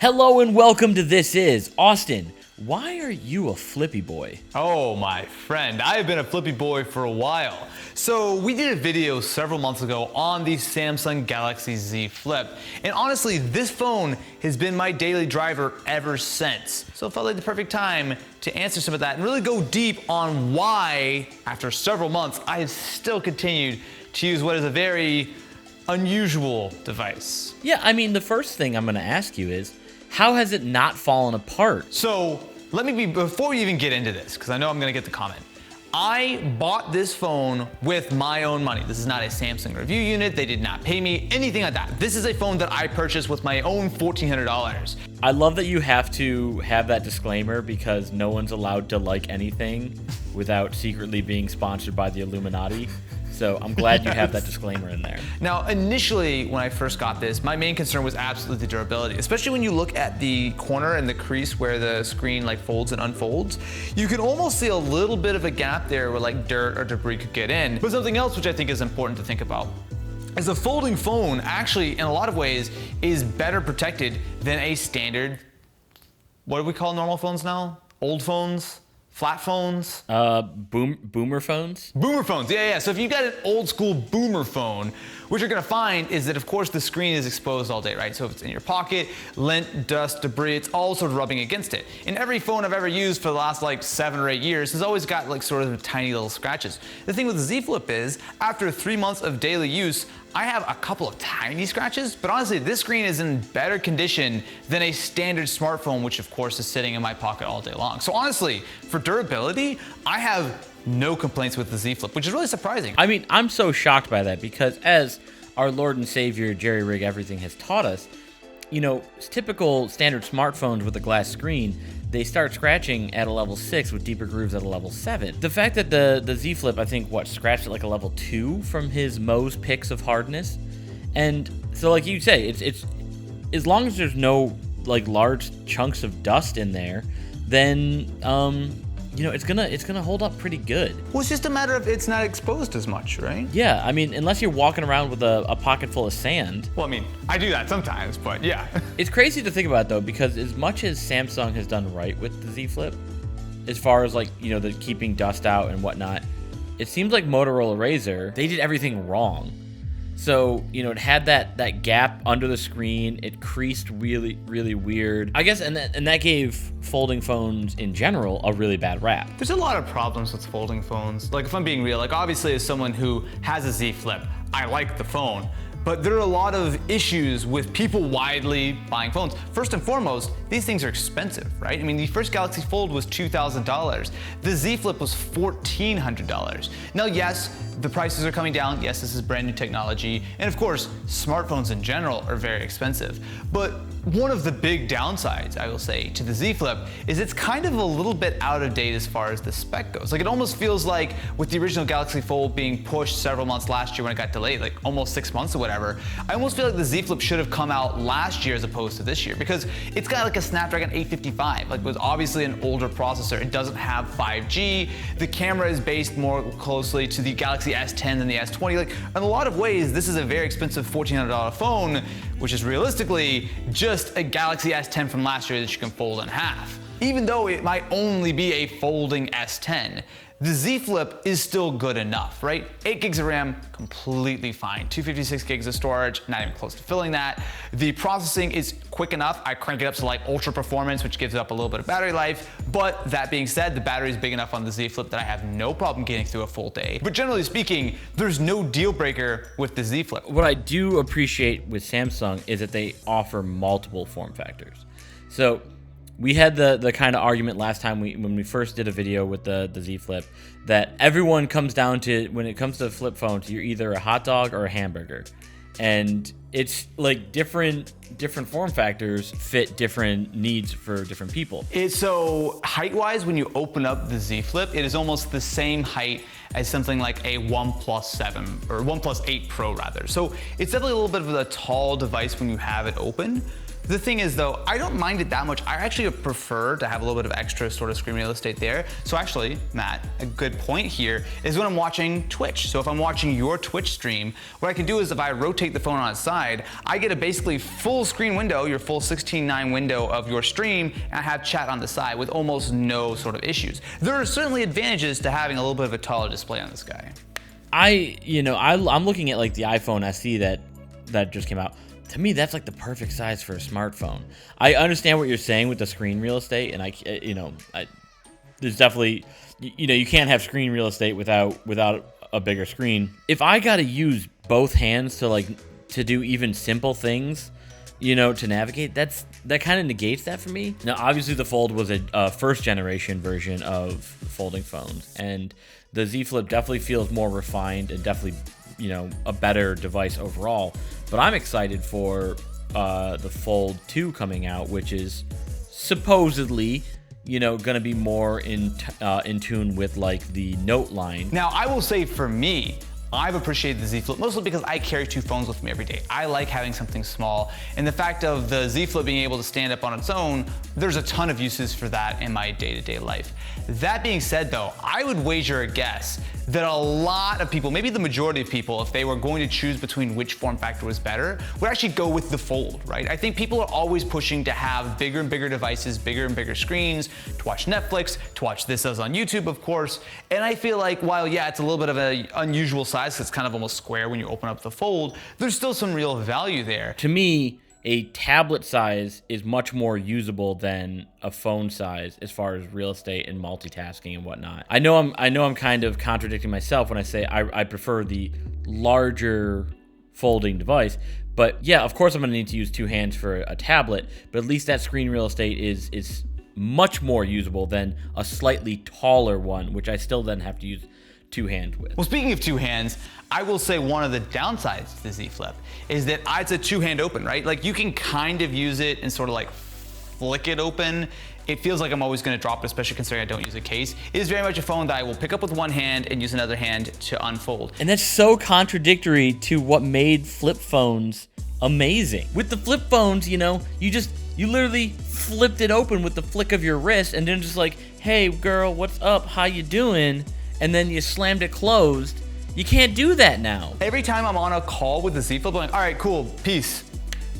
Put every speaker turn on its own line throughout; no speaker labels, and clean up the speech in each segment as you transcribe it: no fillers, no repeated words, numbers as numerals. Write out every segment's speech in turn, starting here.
Hello and welcome to This Is. Austin, why are you a flippy boy?
Oh, my friend, I have been a flippy boy for a while. So we did a video several months ago on the Samsung Galaxy Z Flip. And honestly, this phone has been my daily driver ever since. So it felt like the perfect time to answer some of that and really go deep on why, after several months, I have still continued to use what is a very unusual device.
Yeah, I mean, the first thing I'm going to ask you is, how has it not fallen apart?
So before we even get into this, because I know I'm gonna get the comment, I bought this phone with my own money. This is not a Samsung review unit. They did not pay me, anything like that. This is a phone that I purchased with my own $1,400.
I love that you have to have that disclaimer because no one's allowed to like anything without secretly being sponsored by the Illuminati. So I'm glad you have that disclaimer in there.
Now, initially, when I first got this, my main concern was absolutely the durability, especially when you look at the corner and the crease where the screen like folds and unfolds. You can almost see a little bit of a gap there where like dirt or debris could get in. But something else which I think is important to think about is a folding phone actually, in a lot of ways, is better protected than a standard, what do we call normal phones now? Old phones? Flat phones?
Boomer phones?
Boomer phones, yeah. So if you've got an old school boomer phone, what you're gonna find is that of course the screen is exposed all day, right? So if it's in your pocket, lint, dust, debris, it's all sort of rubbing against it. And every phone I've ever used for the last like 7 or 8 years has always got like sort of tiny little scratches. The thing with the Z Flip is, after 3 months of daily use, I have a couple of tiny scratches, but honestly, this screen is in better condition than a standard smartphone, which of course is sitting in my pocket all day long. So honestly, for durability, I have no complaints with the Z Flip, which is really surprising.
I mean, I'm so shocked by that because as our Lord and Savior Jerry Rig Everything has taught us, you know, typical standard smartphones with a glass screen, they start scratching at a level 6 with deeper grooves at a level 7. The fact that the Z Flip, I think, scratched at like a level 2 from his Mohs picks of hardness. And so like you say, it's as long as there's no like large chunks of dust in there, then you know, it's gonna hold up pretty good.
Well, it's just a matter of it's not exposed as much, right?
Yeah, I mean, unless you're walking around with a pocket full of sand.
Well, I mean, I do that sometimes, but yeah.
It's crazy to think about though, because as much as Samsung has done right with the Z Flip, as far as like, you know, the keeping dust out and whatnot, it seems like Motorola Razr, they did everything wrong. So, you know, it had that gap under the screen. It creased really, really weird. I guess, and that gave folding phones in general a really bad rap.
There's a lot of problems with folding phones. Like, if I'm being real, like obviously as someone who has a Z Flip, I like the phone. But there are a lot of issues with people widely buying phones. First and foremost, these things are expensive, right? I mean, the first Galaxy Fold was $2,000. The Z Flip was $1,400. Now, yes, the prices are coming down. Yes, this is brand new technology. And of course, smartphones in general are very expensive. But one of the big downsides, I will say, to the Z Flip is it's kind of a little bit out of date as far as the spec goes. Like, it almost feels like with the original Galaxy Fold being pushed several months last year when it got delayed, like almost 6 months or whatever, I almost feel like the Z Flip should have come out last year as opposed to this year, because it's got like a Snapdragon 855, like it was obviously an older processor. It doesn't have 5G. The camera is based more closely to the Galaxy S10 than the S20. Like, in a lot of ways, this is a very expensive $1,400 phone, which is realistically just a Galaxy S10 from last year that you can fold in half. Even though it might only be a folding S10, the Z Flip is still good enough, right? 8 gigs of RAM, completely fine. 256 gigs of storage, not even close to filling that. The processing is quick enough. I crank it up to like ultra performance, which gives it up a little bit of battery life. But that being said, the battery is big enough on the Z Flip that I have no problem getting through a full day. But generally speaking, there's no deal breaker with the Z Flip.
What I do appreciate with Samsung is that they offer multiple form factors. So we had the kind of argument last time when we first did a video with the Z Flip that everyone comes down to, when it comes to flip phones, you're either a hot dog or a hamburger. And it's like different form factors fit different needs for different people.
So height-wise, when you open up the Z Flip, it is almost the same height as something like a OnePlus 7 or OnePlus 8 Pro rather. So it's definitely a little bit of a tall device when you have it open. The thing is though, I don't mind it that much. I actually prefer to have a little bit of extra sort of screen real estate there. So actually, Matt, a good point here is when I'm watching Twitch. So if I'm watching your Twitch stream, what I can do is if I rotate the phone on its side, I get a basically full screen window, your full 16:9 window of your stream, and I have chat on the side with almost no sort of issues. There are certainly advantages to having a little bit of a taller display on this guy.
I'm looking at like the iPhone SE that just came out. To me, that's like the perfect size for a smartphone. I understand what you're saying with the screen real estate, and there's definitely, you can't have screen real estate without a bigger screen. If I gotta use both hands to do even simple things, to navigate, that kind of negates that for me. Now, obviously, the Fold was a first generation version of folding phones, and the Z Flip definitely feels more refined and definitely, a better device overall. But I'm excited for the Fold 2 coming out, which is supposedly, going to be more in tune with like the Note line.
Now, I will say for me, I've appreciated the Z Flip mostly because I carry two phones with me every day. I like having something small, and the fact of the Z Flip being able to stand up on its own, there's a ton of uses for that in my day-to-day life. That being said though, I would wager a guess that a lot of people, maybe the majority of people, if they were going to choose between which form factor was better, would actually go with the Fold, right? I think people are always pushing to have bigger and bigger devices, bigger and bigger screens, to watch Netflix, to watch This Us on YouTube, of course. And I feel like while, yeah, it's a little bit of an unusual size, it's kind of almost square when you open up the Fold, there's still some real value there.
To me, a tablet size is much more usable than a phone size as far as real estate and multitasking and whatnot. I know I'm kind of contradicting myself when I say I prefer the larger folding device, but yeah, of course I'm gonna need to use two hands for a tablet, but at least that screen real estate is much more usable than a slightly taller one, which I still then have to use two hands with.
Well, speaking of two hands, I will say one of the downsides to the Z Flip is that it's a two-hand open, right? Like you can kind of use it and sort of like flick it open. It feels like I'm always gonna drop it, especially considering I don't use a case. It is very much a phone that I will pick up with one hand and use another hand to unfold.
And that's so contradictory to what made flip phones amazing. With the flip phones, you literally flipped it open with the flick of your wrist and then just like, hey girl, what's up, how you doing? And then you slammed it closed. You can't do that now.
Every time I'm on a call with the Z Flip, I'm like, all right, cool, peace.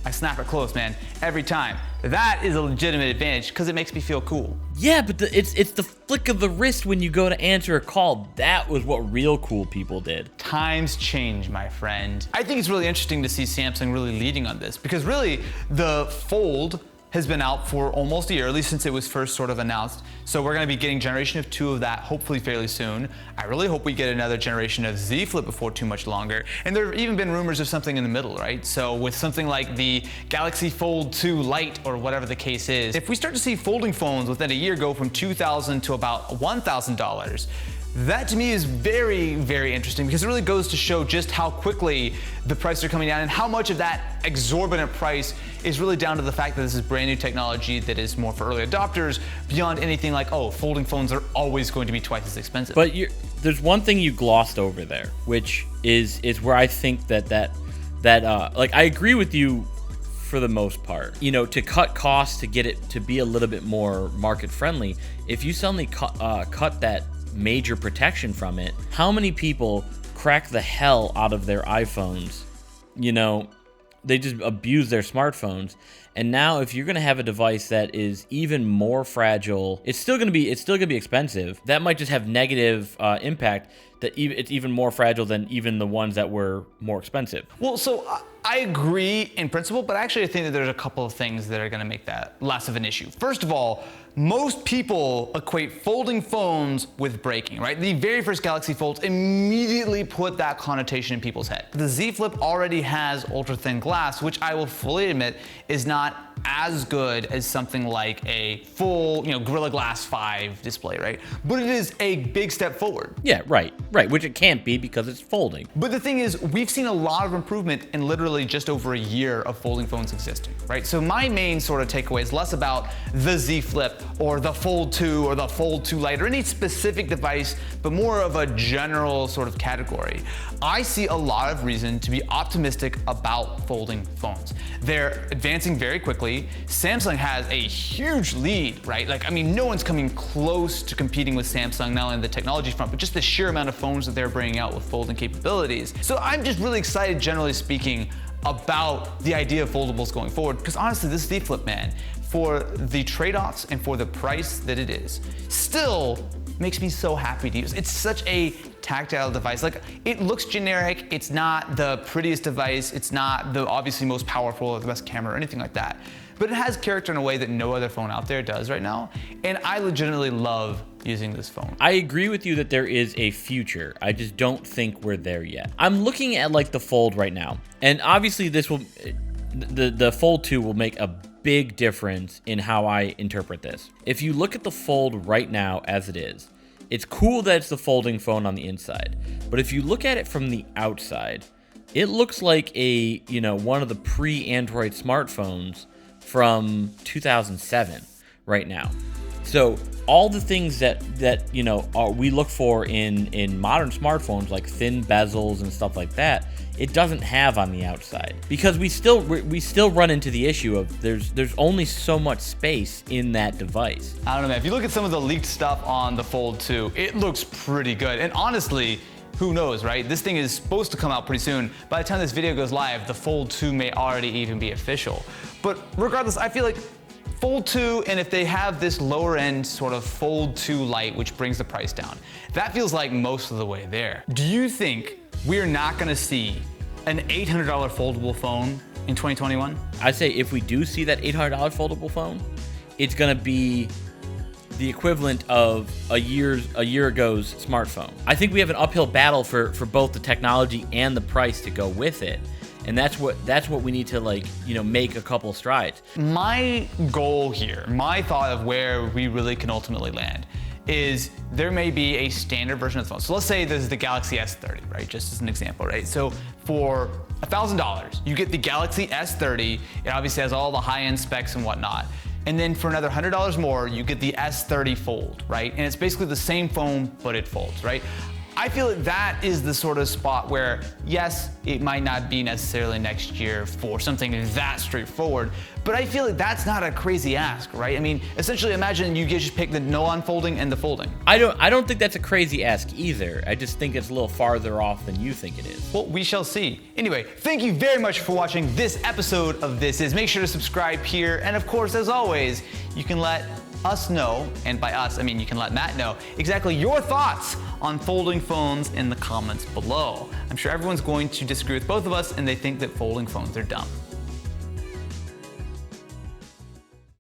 I snap it closed, man, every time. That is a legitimate advantage because it makes me feel cool.
Yeah, but it's the flick of the wrist when you go to answer a call. That was what real cool people did.
Times change, my friend. I think it's really interesting to see Samsung really leading on this because really the Fold has been out for almost a year, at least since it was first sort of announced. So we're gonna be getting generation 2 of that hopefully fairly soon. I really hope we get another generation of Z Flip before too much longer. And there have even been rumors of something in the middle, right? So with something like the Galaxy Fold 2 Lite or whatever the case is, if we start to see folding phones within a year go from $2,000 to about $1,000, that to me is very, very interesting because it really goes to show just how quickly the prices are coming down and how much of that exorbitant price is really down to the fact that this is brand new technology that is more for early adopters beyond anything like, oh, folding phones are always going to be twice as expensive.
But there's one thing you glossed over there, which is where I think that I agree with you for the most part. To cut costs, to get it to be a little bit more market friendly, if you suddenly cut that major protection from it, how many people crack the hell out of their iPhones? They just abuse their smartphones. And now if you're going to have a device that is even more fragile, it's still going to be expensive. That might just have negative impact, that it's even more fragile than even the ones that were more expensive.
Well, so I agree in principle, but actually I think that there's a couple of things that are going to make that less of an issue. First of all, most people equate folding phones with breaking, right? The very first Galaxy Folds immediately put that connotation in people's head. The Z Flip already has ultra thin glass, which I will fully admit is not as good as something like a full, Gorilla Glass 5 display, right? But it is a big step forward.
Yeah, right, which it can't be because it's folding.
But the thing is, we've seen a lot of improvement in literally just over a year of folding phones existing, right? So my main sort of takeaway is less about the Z Flip or the Fold 2 or the Fold 2 Lite or any specific device, but more of a general sort of category. I see a lot of reason to be optimistic about folding phones. They're advancing very quickly. clearly, Samsung has a huge lead, right? Like, I mean, no one's coming close to competing with Samsung, not only on the technology front, but just the sheer amount of phones that they're bringing out with folding capabilities. So I'm just really excited, generally speaking, about the idea of foldables going forward, because honestly, this Z Flip, man, for the trade-offs and for the price that it is, still makes me so happy to use. It's such a tactile device. Like, it looks generic, it's not the prettiest device, it's not the obviously most powerful or the best camera or anything like that, but it has character in a way that no other phone out there does right now, and I legitimately love using this phone.
I agree with you that there is a future. I just don't think we're there yet. I'm looking at like the Fold right now, and obviously this will, the Fold 2 will make a big difference in how I interpret this. If you look at the Fold right now as it is, it's cool that it's the folding phone on the inside, but if you look at it from the outside, it looks like a, you know, one of the pre-Android smartphones from 2007 right now. So all the things that you know we look for in modern smartphones, like thin bezels and stuff like that, it doesn't have on the outside, because we still run into the issue of there's only so much space in that device.
I don't know, man. If you look at some of the leaked stuff on the Fold 2, it looks pretty good. And honestly, who knows, right? This thing is supposed to come out pretty soon. By the time this video goes live, the Fold 2 may already even be official. But regardless, I feel like Fold 2, and if they have this lower end sort of Fold 2 Lite, which brings the price down, that feels like most of the way there. Do you think we're not gonna see an $800 foldable phone in 2021?
I'd say if we do see that $800 foldable phone, it's gonna be the equivalent of a year ago's smartphone. I think we have an uphill battle for both the technology and the price to go with it. And that's what we need to, like, you know, make a couple strides.
My goal here, my thought of where we really can ultimately land, is there may be a standard version of the phone. So let's say this is the Galaxy S30, right? Just as an example, right? So for $1,000, you get the Galaxy S30. It obviously has all the high-end specs and whatnot. And then for another $100 more, you get the S30 Fold, right? And it's basically the same phone, but it folds, right? I feel like that is the sort of spot where, yes, it might not be necessarily next year for something that straightforward, but I feel like that's not a crazy ask, right? I mean, essentially imagine you just pick the no unfolding and the folding.
I don't think that's a crazy ask either. I just think it's a little farther off than you think it is.
Well, we shall see. Anyway, thank you very much for watching this episode of This Is. Make sure to subscribe here, and of course, as always, you can let us know, and by us, I mean you can let Matt know, exactly your thoughts on folding phones in the comments below. I'm sure everyone's going to disagree with both of us, and they think that folding phones are dumb.